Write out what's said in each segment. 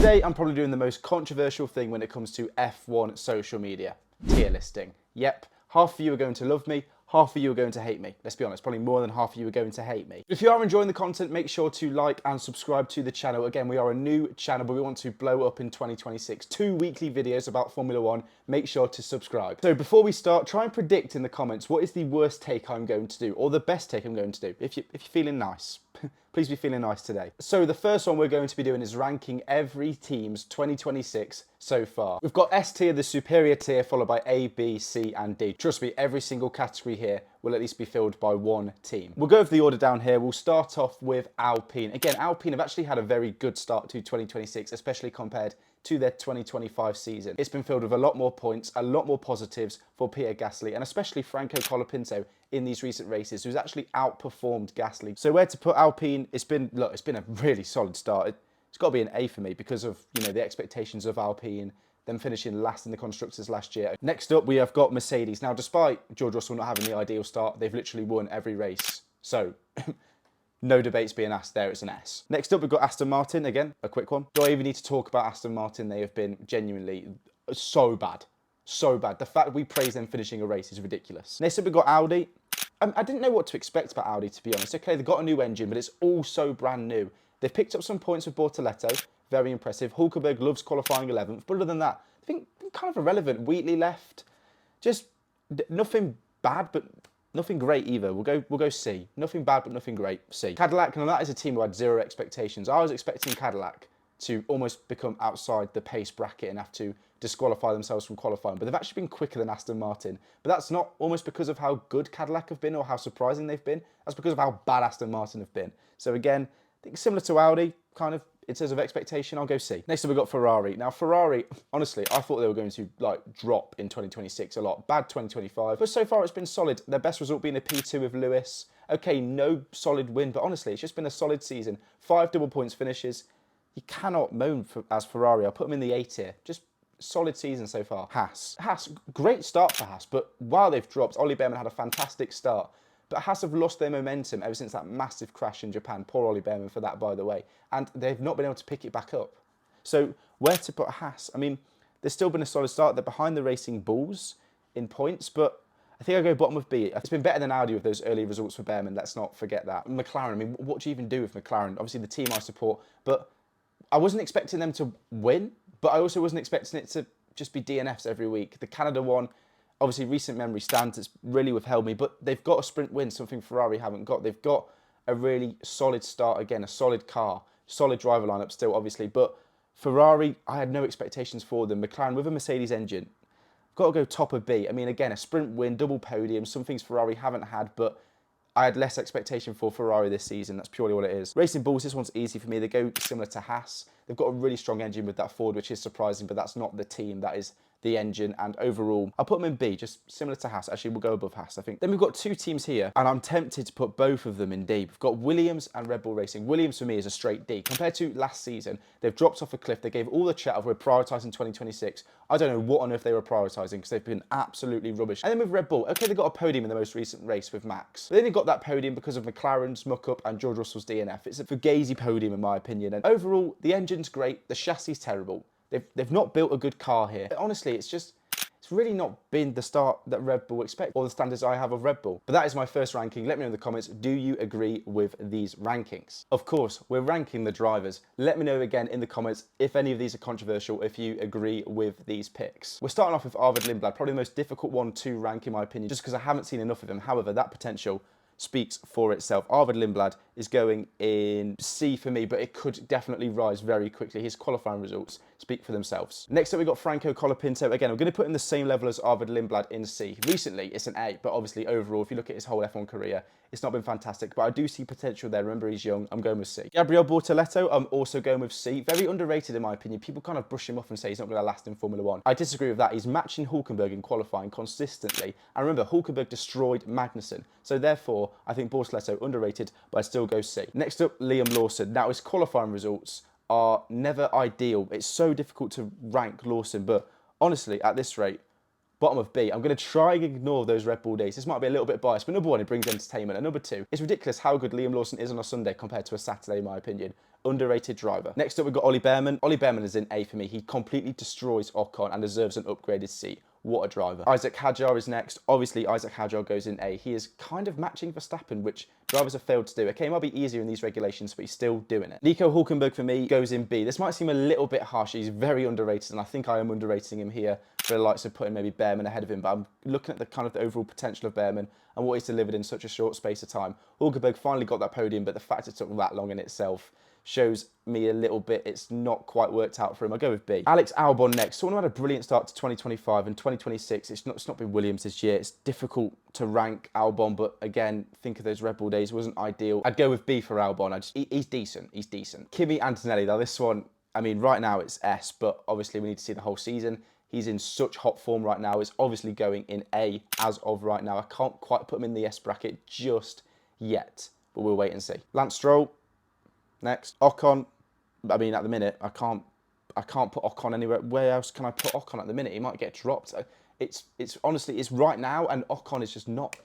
Today, I'm probably doing the most controversial thing when it comes to F1 social media, tier listing. Yep, half of you are going to love me, half of you are going to hate me. Let's be honest, probably more than half of you are going to hate me. If you are enjoying the content, make sure to like and subscribe to the channel. Again, we are a new channel, but we want to blow up in 2026. 2 weekly videos about Formula One. Make sure to subscribe. So before we start, try and predict in the comments what is the worst take I'm going to do, or the best take I'm going to do, if you're feeling nice. Please be feeling nice today. So the first one we're going to be doing is ranking every team's 2026 so far. We've got S tier, the superior tier, followed by A, B, C, and D. Trust me, every single category here will at least be filled by one team. We'll go over the order down here. We'll start off with Alpine. Again, Alpine have actually had a very good start to 2026, especially compared to their 2025 season. It's been filled with a lot more points, a lot more positives for Pierre Gasly, and especially Franco Colapinto in these recent races, who's actually outperformed Gasly. So where to put Alpine? It's been a really solid start. It's got to be an A for me because of, you know, the expectations of Alpine, them finishing last in the Constructors last year. Next up, we have got Mercedes. Now, despite George Russell not having the ideal start, they've literally won every race. So no debates being asked there, it's an S. Next up, we've got Aston Martin. Again, a quick one. Do I even need to talk about Aston Martin? They have been genuinely so bad. So bad. The fact we praise them finishing a race is ridiculous. Next up, we've got Audi. I didn't know what to expect about Audi, to be honest. Okay, they've got a new engine, but it's all so brand new. They've picked up some points with Bortoleto. Very impressive. Hulkenberg loves qualifying 11th. But other than that, I think kind of irrelevant. Wheatley left. Just nothing bad, but nothing great either. We'll go C. Nothing bad, but nothing great. C. Cadillac, and that is a team who had zero expectations. I was expecting Cadillac to almost become outside the pace bracket and have to disqualify themselves from qualifying. But they've actually been quicker than Aston Martin. But that's not almost because of how good Cadillac have been or how surprising they've been. That's because of how bad Aston Martin have been. So again, I think similar to Audi, kind of in terms of expectation, I'll go C. Next up, we've got Ferrari. Now, Ferrari, honestly, I thought they were going to drop in 2026 a lot. Bad 2025, but so far it's been solid. Their best result being a P2 with Lewis. Okay, no solid win, but honestly, it's just been a solid season. 5 double points finishes. You cannot moan as Ferrari. I'll put them in the A tier. Just solid season so far. Haas, great start for Haas, but while they've dropped, Ollie Behrman had a fantastic start. But Haas have lost their momentum ever since that massive crash in Japan. Poor Ollie Behrman for that, by the way. And they've not been able to pick it back up. So where to put Haas? I mean, there's still been a solid start. They're behind the Racing Bulls in points, but I think I'll go bottom of B. It's been better than Audi with those early results for Behrman. Let's not forget that. McLaren, I mean, what do you even do with McLaren? Obviously, the team I support, but I wasn't expecting them to win, but I also wasn't expecting it to just be DNFs every week. The Canada one, obviously recent memory stands, it's really withheld me, but they've got a sprint win, something Ferrari haven't got. They've got a really solid start again, a solid car, solid driver lineup still, obviously, but Ferrari, I had no expectations for them. McLaren with a Mercedes engine, got to go top of B. I mean, again, a sprint win, double podium, some things Ferrari haven't had, but I had less expectation for Ferrari this season. That's purely what it is. Racing Bulls, this one's easy for me. They go similar to Haas. They've got a really strong engine with that Ford, which is surprising, but that's not the team. That is the engine, and overall, I'll put them in B, just similar to Haas. Actually, we'll go above Haas, I think. Then we've got two teams here, and I'm tempted to put both of them in D. We've got Williams and Red Bull Racing. Williams, for me, is a straight D. Compared to last season, they've dropped off a cliff. They gave all the chat of we're prioritising 2026. I don't know what on earth they were prioritising because they've been absolutely rubbish. And then with Red Bull, okay, they got a podium in the most recent race with Max. But then they got that podium because of McLaren's muck-up and George Russell's DNF. It's a fugazi podium, in my opinion. And overall, the engine's great. The chassis is terrible. They've not built a good car here. But honestly, it's really not been the start that Red Bull expect or the standards I have of Red Bull. But that is my first ranking. Let me know in the comments, do you agree with these rankings? Of course, we're ranking the drivers. Let me know again in the comments if any of these are controversial, if you agree with these picks. We're starting off with Arvid Lindblad, probably the most difficult one to rank in my opinion, just because I haven't seen enough of him. However, that potential speaks for itself. Arvid Lindblad is going in C for me, but it could definitely rise very quickly. His qualifying results speak for themselves. Next up, we've got Franco Colapinto. Again, I'm going to put in the same level as Arvid Lindblad in C. Recently, it's an A, but obviously overall, if you look at his whole F1 career, it's not been fantastic, but I do see potential there. Remember, he's young. I'm going with C. Gabriel Bortoleto, I'm also going with C. Very underrated in my opinion. People kind of brush him off and say he's not going to last in Formula One. I disagree with that. He's matching Hulkenberg in qualifying consistently. And remember, Hulkenberg destroyed Magnussen. So therefore, I think Bortoleto underrated, but I still go C. Next up, Liam Lawson. Now, his qualifying results are never ideal. It's so difficult to rank Lawson, but honestly, at this rate, bottom of B. I'm going to try and ignore those Red Bull days. This might be a little bit biased, but number one, it brings entertainment. And number two, it's ridiculous how good Liam Lawson is on a Sunday compared to a Saturday, in my opinion. Underrated driver. Next up, we've got Ollie Behrman. Ollie Behrman is in A for me. He completely destroys Ocon and deserves an upgraded seat. What a driver. Isaac Hadjar is next. Obviously, Isaac Hadjar goes in A. He is kind of matching Verstappen, which drivers have failed to do. Okay, it might be easier in these regulations, but he's still doing it. Nico Hulkenberg, for me, goes in B. This might seem a little bit harsh. He's very underrated, and I think I am underrating him here for the likes of putting maybe Behrman ahead of him, but I'm looking at the kind of the overall potential of Behrman and what he's delivered in such a short space of time. Hulkenberg finally got that podium, but the fact it took that long in itself shows me a little bit it's not quite worked out for him. I go with B. Alex Albon next. Someone who had a brilliant start to 2025 and 2026. It's not been Williams this year. It's difficult to rank Albon, but again, think of those Red Bull days. It wasn't ideal. I'd go with B for Albon. He's decent. He's decent. Kimi Antonelli. Now this one, I mean, right now it's S, but obviously we need to see the whole season. He's in such hot form right now. It's obviously going in A as of right now. I can't quite put him in the S bracket just yet, but we'll wait and see. Lance Stroll. Next, Ocon. I mean, at the minute, I can't put Ocon anywhere. Where else can I put Ocon at the minute? He might get dropped. It's honestly, it's right now, and Ocon is just not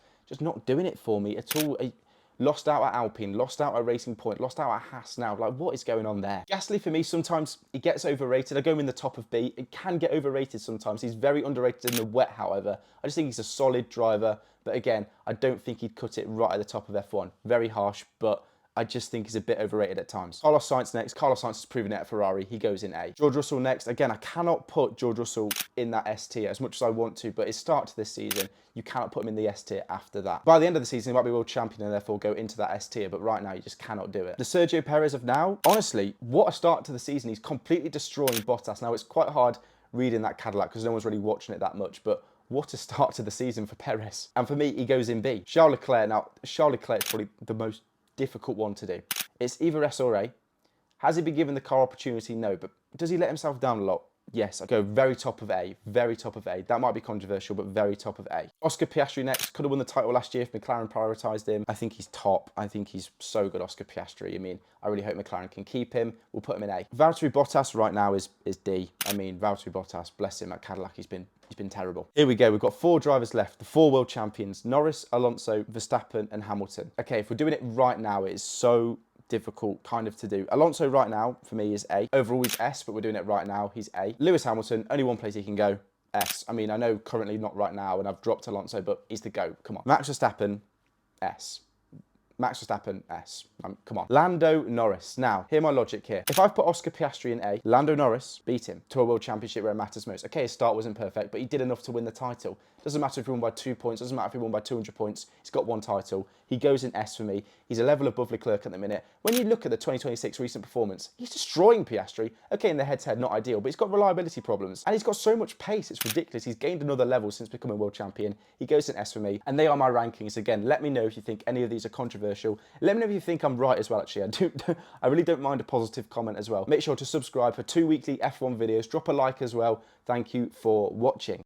doing it for me at all. He lost out at Alpine, lost out at Racing Point, lost out at Haas now. Like, what is going on there? Gasly, for me, sometimes he gets overrated. I go him in the top of B. It can get overrated sometimes. He's very underrated in the wet, however. I just think he's a solid driver. But again, I don't think he'd cut it right at the top of F1. Very harsh, but I just think he's a bit overrated at times. Carlos Sainz next. Carlos Sainz has proven it at Ferrari. He goes in A. George Russell next. Again, I cannot put George Russell in that S tier as much as I want to, but his start to this season, you cannot put him in the S tier after that. By the end of the season, he might be world champion and therefore go into that S tier, but right now, you just cannot do it. The Sergio Perez of now, honestly, what a start to the season. He's completely destroying Bottas. Now, it's quite hard reading that Cadillac because no one's really watching it that much, but what a start to the season for Perez. And for me, he goes in B. Charles Leclerc. Now, Charles Leclerc is probably the most difficult one to do. It's either S or A. Has he been given the car opportunity? No. But does he let himself down a lot? Yes. I go very top of A. Very top of A. That might be controversial, but very top of A. Oscar Piastri next. Could have won the title last year if McLaren prioritised him. I think he's top. I think he's so good, Oscar Piastri. I mean, I really hope McLaren can keep him. We'll put him in A. Valtteri Bottas right now is D. I mean, Valtteri Bottas, bless him, at Cadillac, he's been terrible. Here we go. We've got 4 drivers left. The 4 world champions. Norris, Alonso, Verstappen and Hamilton. Okay, if we're doing it right now, it is so difficult kind of to do. Alonso right now, for me, is A. Overall, he's S, but we're doing it right now. He's A. Lewis Hamilton, only one place he can go. S. I mean, I know currently not right now, and I've dropped Alonso, but he's the GOAT. Come on. Max Verstappen, S. Max Verstappen, S. Come on. Lando Norris. Now, hear my logic here. If I've put Oscar Piastri in A, Lando Norris beat him to a world championship where it matters most. Okay, his start wasn't perfect, but he did enough to win the title. Doesn't matter if he won by 2 points. Doesn't matter if he won by 200 points. He's got 1 title. He goes in S for me. He's a level above Leclerc at the minute. When you look at the 2026 recent performance, he's destroying Piastri. Okay, in the head-to-head, not ideal, but he's got reliability problems. And he's got so much pace, it's ridiculous. He's gained another level since becoming world champion. He goes in S for me. And they are my rankings. Again, let me know if you think any of these are controversial. Let me know if you think I'm right as well, actually. I really don't mind a positive comment as well. Make sure to subscribe for 2 weekly F1 videos. Drop a like as well. Thank you for watching.